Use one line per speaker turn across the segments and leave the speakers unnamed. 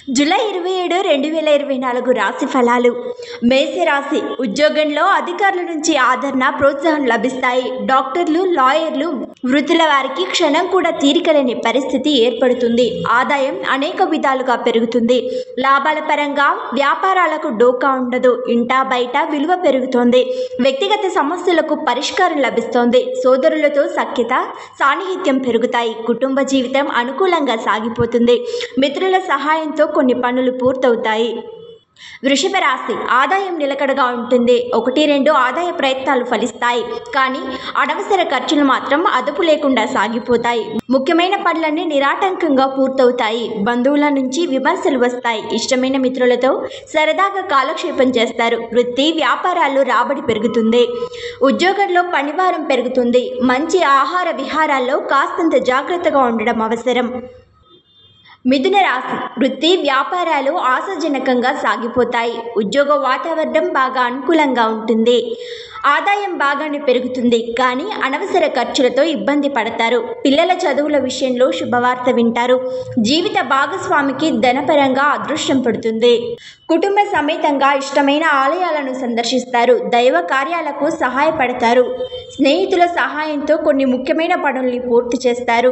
July 27, 2024 రాశి ఫలాలు. మేషరాశి. ఉద్యోగంలో అధికారుల నుంచి ఆదరణ, ప్రోత్సాహం లభిస్తాయి. డాక్టర్లు, లాయర్లు వృత్తుల వారికి క్షణం కూడా తీరికలేని పరిస్థితి ఏర్పడుతుంది. ఆదాయం అనేక విధాలుగా పెరుగుతుంది. లాభాల పరంగా వ్యాపారాలకు డోకా ఉండదు. ఇంటా బయట విలువ పెరుగుతోంది. వ్యక్తిగత సమస్యలకు పరిష్కారం లభిస్తోంది. సోదరులతో సఖ్యత, సాన్నిహిత్యం పెరుగుతాయి. కుటుంబ జీవితం అనుకూలంగా సాగిపోతుంది. మిత్రుల సహాయంతో కొన్ని పనులు పూర్తవుతాయి. వృషభ రాశి. ఆదాయం నిలకడగా ఉంటుంది. 1-2 ఆదాయ ప్రయత్నాలు ఫలిస్తాయి. కానీ అనవసర ఖర్చులు మాత్రం అదుపు లేకుండా సాగిపోతాయి. ముఖ్యమైన పనులన్నీ నిరాటంకంగా పూర్తవుతాయి. బంధువుల నుంచి విమర్శలు వస్తాయి. ఇష్టమైన మిత్రులతో సరదాగా కాలక్షేపం చేస్తారు. వృత్తి వ్యాపారాల్లో రాబడి పెరుగుతుంది. ఉద్యోగంలో పనిభారం పెరుగుతుంది. మంచి ఆహార విహారాల్లో కాస్తంత జాగ్రత్తగా ఉండడం అవసరం. మిథున రాశి. వృత్తి వ్యాపారాలు ఆశాజనకంగా సాగిపోతాయి. ఉద్యోగ వాతావరణం బాగా అనుకూలంగా ఉంటుంది. ఆదాయం బాగానే పెరుగుతుంది. కానీ అనవసర ఖర్చులతో ఇబ్బంది పడతారు. పిల్లల చదువుల విషయంలో శుభవార్త వింటారు. జీవిత భాగస్వామికి ధనపరంగా అదృష్టం పడుతుంది. కుటుంబ సమేతంగా ఇష్టమైన ఆలయాలను సందర్శిస్తారు. దైవ కార్యాలకు సహాయపడతారు. స్నేహితుల సహాయంతో కొన్ని ముఖ్యమైన పనుల్ని పూర్తి చేస్తారు.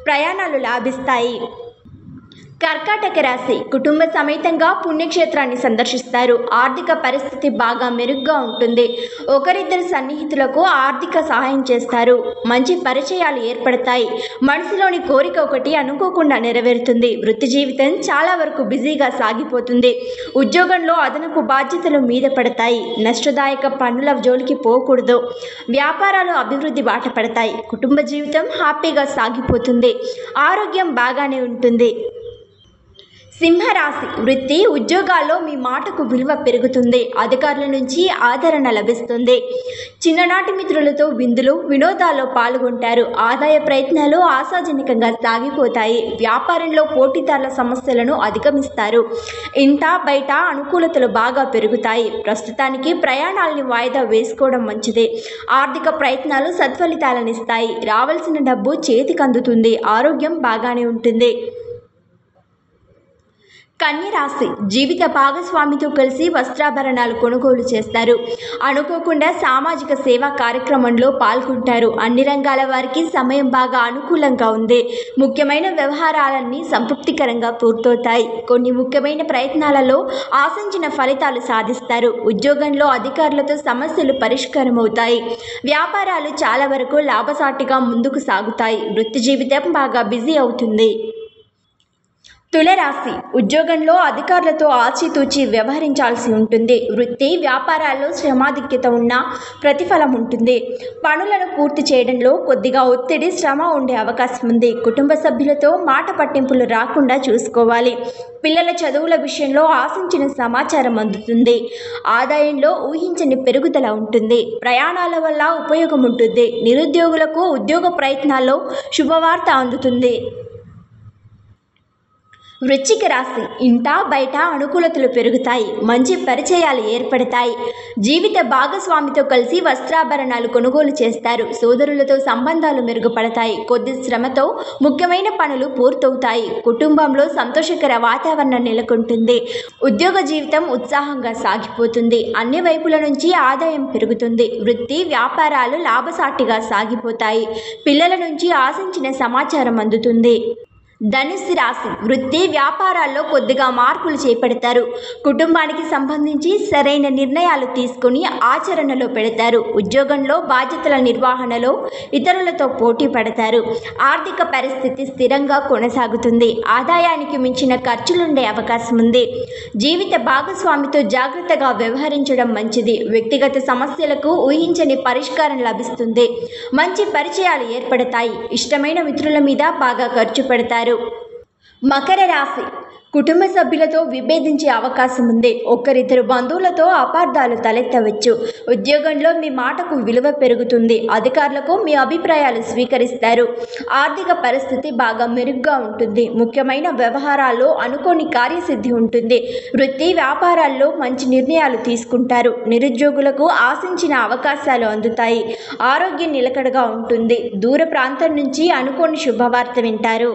ప్రయాణాలు లాభిస్తాయి. కర్కాటక రాశి. కుటుంబ సమేతంగా పుణ్యక్షేత్రాన్ని సందర్శిస్తారు. ఆర్థిక పరిస్థితి బాగా మెరుగ్గా ఉంటుంది. ఒకరిద్దరు సన్నిహితులకు ఆర్థిక సహాయం చేస్తారు. మంచి పరిచయాలు ఏర్పడతాయి. మనసులోని కోరిక ఒకటి అనుకోకుండా నెరవేరుతుంది. వృత్తి జీవితం చాలా వరకు బిజీగా సాగిపోతుంది. ఉద్యోగంలో అదనపు బాధ్యతలు మీద పడతాయి. నష్టదాయక పనుల జోలికి పోకూడదు. వ్యాపారాలు అభివృద్ధి బాట పడతాయి. కుటుంబ జీవితం హ్యాపీగా సాగిపోతుంది. ఆరోగ్యం బాగానే ఉంటుంది. సింహరాశి. వృత్తి ఉద్యోగాల్లో మీ మాటకు విలువ పెరుగుతుంది. అధికారుల నుంచి ఆదరణ లభిస్తుంది. చిన్ననాటి మిత్రులతో విందులు, వినోదాల్లో పాల్గొంటారు. ఆదాయ ప్రయత్నాలు ఆశాజనకంగా సాగిపోతాయి. వ్యాపారంలో పోటీదారుల సమస్యలను అధిగమిస్తారు. ఇంటా బయట అనుకూలతలు బాగా పెరుగుతాయి. ప్రస్తుతానికి ప్రయాణాలని వాయిదా వేసుకోవడం మంచిది. ఆర్థిక ప్రయత్నాలు సత్ఫలితాలనిస్తాయి. రావాల్సిన డబ్బు చేతికి అందుతుంది. ఆరోగ్యం బాగానే ఉంటుంది. కన్య రాశి. జీవిత భాగస్వామితో కలిసి వస్త్రాభరణాలు కొనుగోలు చేస్తారు. అనుకోకుండా సామాజిక సేవా కార్యక్రమంలో పాల్గొంటారు. అన్ని రంగాల వారికి సమయం బాగా అనుకూలంగా ఉంది. ముఖ్యమైన వ్యవహారాలన్నీ సంతృప్తికరంగా పూర్తవుతాయి. కొన్ని ముఖ్యమైన ప్రయత్నాలలో ఆశించిన ఫలితాలు సాధిస్తారు. ఉద్యోగంలో అధికారులతో సమస్యలు పరిష్కారమవుతాయి. వ్యాపారాలు చాలా వరకు లాభసాటిగా ముందుకు సాగుతాయి. వృత్తి జీవితం బాగా బిజీ అవుతుంది. తులరాశి. ఉద్యోగంలో అధికారులతో ఆచితూచి వ్యవహరించాల్సి ఉంటుంది. వృత్తి వ్యాపారాల్లో శ్రమాధిక్యత ఉన్న ప్రతిఫలం ఉంటుంది. పనులను పూర్తి చేయడంలో కొద్దిగా ఒత్తిడి, శ్రమ ఉండే అవకాశం ఉంది. కుటుంబ సభ్యులతో మాట పట్టింపులు రాకుండా చూసుకోవాలి. పిల్లల చదువుల విషయంలో ఆశించిన సమాచారం అందుతుంది. ఆదాయంలో ఊహించని పెరుగుదల ఉంటుంది. ప్రయాణాల వల్ల ఉపయోగం ఉంటుంది. నిరుద్యోగులకు ఉద్యోగ ప్రయత్నాల్లో శుభవార్త అందుతుంది. వృశ్చిక రాశి. ఇంటా బయట అనుకూలతలు పెరుగుతాయి. మంచి పరిచయాలు ఏర్పడతాయి. జీవిత భాగస్వామితో కలిసి వస్త్రాభరణాలు కొనుగోలు చేస్తారు. సోదరులతో సంబంధాలు మెరుగుపడతాయి. కొద్ది శ్రమతో ముఖ్యమైన పనులు పూర్తవుతాయి. కుటుంబంలో సంతోషకర వాతావరణం నెలకొంటుంది. ఉద్యోగ జీవితం ఉత్సాహంగా సాగిపోతుంది. అన్ని వైపుల నుంచి ఆదాయం పెరుగుతుంది. వృత్తి వ్యాపారాలు లాభసాటిగా సాగిపోతాయి. పిల్లల నుంచి ఆశించిన సమాచారం అందుతుంది. ధనుస్సు రాశి. వృత్తి వ్యాపారాల్లో కొద్దిగా మార్పులు చేపడతారు. కుటుంబానికి సంబంధించి సరైన నిర్ణయాలు తీసుకుని ఆచరణలో పెడతారు. ఉద్యోగంలో బాధ్యతల నిర్వహణలో ఇతరులతో పోటీ పడతారు. ఆర్థిక పరిస్థితి స్థిరంగా కొనసాగుతుంది. ఆదాయానికి మించిన ఖర్చులుండే అవకాశం ఉంది. జీవిత భాగస్వామితో జాగ్రత్తగా వ్యవహరించడం మంచిది. వ్యక్తిగత సమస్యలకు ఊహించని పరిష్కారం లభిస్తుంది. మంచి పరిచయాలు ఏర్పడతాయి. ఇష్టమైన మిత్రుల మీద బాగా ఖర్చు పెడతారు. మకర రాశి. కుటుంబ సభ్యులతో విభేదించే అవకాశం ఉంది. ఒకరిద్దరు బంధువులతో అపార్థాలు తలెత్తవచ్చు. ఉద్యోగంలో మీ మాటకు విలువ పెరుగుతుంది. అధికారులకు మీ అభిప్రాయాలు స్వీకరిస్తారు. ఆర్థిక పరిస్థితి బాగా మెరుగ్గా ఉంటుంది. ముఖ్యమైన వ్యవహారాల్లో అనుకోని కార్యసిద్ధి ఉంటుంది. వృత్తి వ్యాపారాల్లో మంచి నిర్ణయాలు తీసుకుంటారు. నిరుద్యోగులకు ఆశించిన అవకాశాలు అందుతాయి. ఆరోగ్యం నిలకడగా ఉంటుంది. దూర ప్రాంతం నుంచి అనుకోని శుభవార్త వింటారు.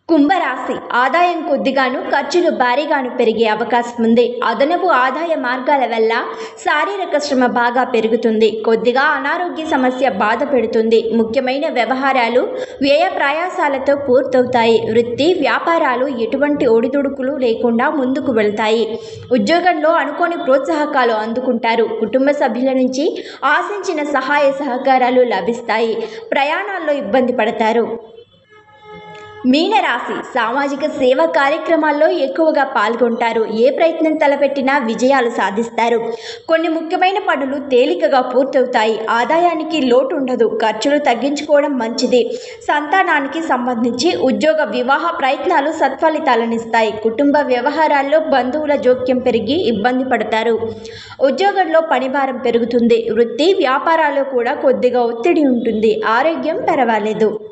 కుంభరాశి ఆదాయం కొద్దిగాను ఖర్చులు భారీగాను పెరిగే అవకాశం ఉంది. అదనపు ఆదాయ మార్గాల వల్ల శారీరక శ్రమ బాగా పెరుగుతుంది. కొద్దిగా అనారోగ్య సమస్య బాధ పెడుతుంది. ముఖ్యమైన వ్యవహారాలు వ్యయ ప్రయాసాలతో పూర్తవుతాయి. వృత్తి వ్యాపారాలు ఎటువంటి ఒడిదుడుకులు లేకుండా ముందుకు వెళ్తాయి. ఉద్యోగంలో అనుకోని ప్రోత్సాహకాలు అందుకుంటారు. కుటుంబ సభ్యుల నుంచి ఆశించిన సహాయ సహకారాలు లభిస్తాయి. ప్రయాణాల్లో ఇబ్బంది పడతారు. మీనరాశి సామాజిక సేవా కార్యక్రమాల్లో ఎక్కువగా పాల్గొంటారు. ఏ ప్రయత్నం తలపెట్టినా విజయాలు సాధిస్తారు. కొన్ని ముఖ్యమైన పనులు తేలికగా పూర్తవుతాయి. ఆదాయానికి లోటు ఉండదు. ఖర్చులు తగ్గించుకోవడం మంచిది. సంతానానికి సంబంధించి ఉద్యోగ వివాహ ప్రయత్నాలు సత్ఫలితాలనిస్తాయి. కుటుంబ వ్యవహారాల్లో బంధువుల జోక్యం పెరిగి ఇబ్బంది పడతారు. ఉద్యోగంలో పనిభారం పెరుగుతుంది. వృత్తి వ్యాపారాల్లో కూడా కొద్దిగా ఒత్తిడి ఉంటుంది. ఆరోగ్యం పర్వాలేదు.